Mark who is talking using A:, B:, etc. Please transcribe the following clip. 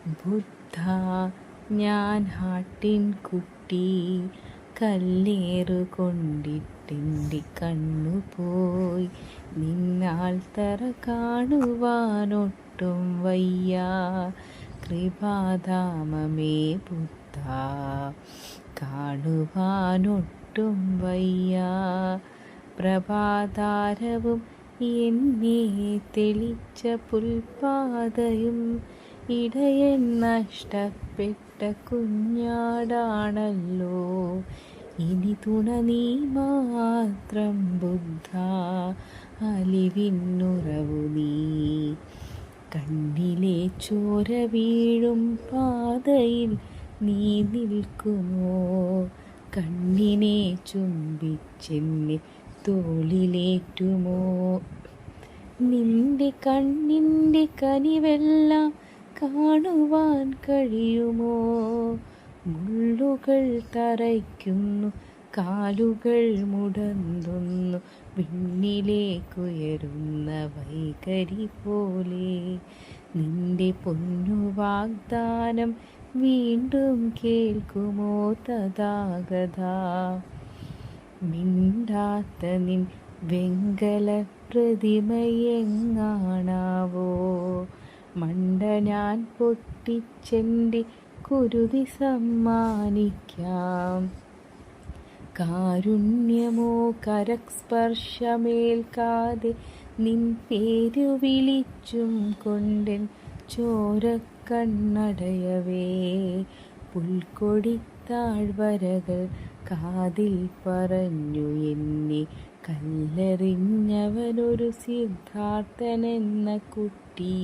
A: ബുദ്ധ ഞാൻ ആട്ടിൻകുട്ടി, കല്ലേറുകൊണ്ടിട്ടെൻ്റെ കണ്ണുപോയി. നിന്നാൽ തറ കാണുവാനൊട്ടും വയ്യ, കൃപാധാമമേ ബുദ്ധ, കാണുവാനൊട്ടും വയ്യ. പ്രഭാതാരവും എന്നെ തെളിച്ച പുൽപ്പാതയും, ഇടയൻ നഷ്ടപ്പെട്ട കുഞ്ഞാടാണല്ലോ. ഇനി തുണ നീ മാത്രം ബുദ്ധ, അലിവിന്നുറവു നീ. കണ്ണിലെ ചോര വീഴും പാതയിൽ നീ നിൽക്കുമോ? കണ്ണിനെ ചുംബിച്ചെന്നെ തോളിലേറ്റുമോ? നിന്റെ കണ്ണിൻ്റെ കനിവെല്ലാം കാണുവാൻ കഴിയുമോ? മുള്ളുകൾ തറയ്ക്കുന്നു, കാലുകൾ മുടന്തുന്നു, വിണ്ണിലേക്കുയരുന്ന വൈകരി പോലെ. നിന്റെ പൊന്നു വാഗ്ദാനം വീണ്ടും കേൾക്കുമോ തഥാഗതാ? മിണ്ടാത്ത നിൻ വെങ്കല പ്രതിമയെങ്ങാണാവോ? മണ്ട ഞാൻ പൊട്ടിച്ചെൻ്റെ കുരുതി സമ്മാനിക്കാം. കാരുണ്യമോ കരസ്പർശമേൽക്കാതെ നിൻ പേരു വിളിച്ചും കൊണ്ടെൻ ചോരക്കണ്ണടയവേ. പുൽക്കൊടിത്താഴ്വരകൾ കാതിൽ പറഞ്ഞു എന്നെ കല്ലെറിഞ്ഞവനൊരു സിദ്ധാർത്ഥനെന്ന കുട്ടി.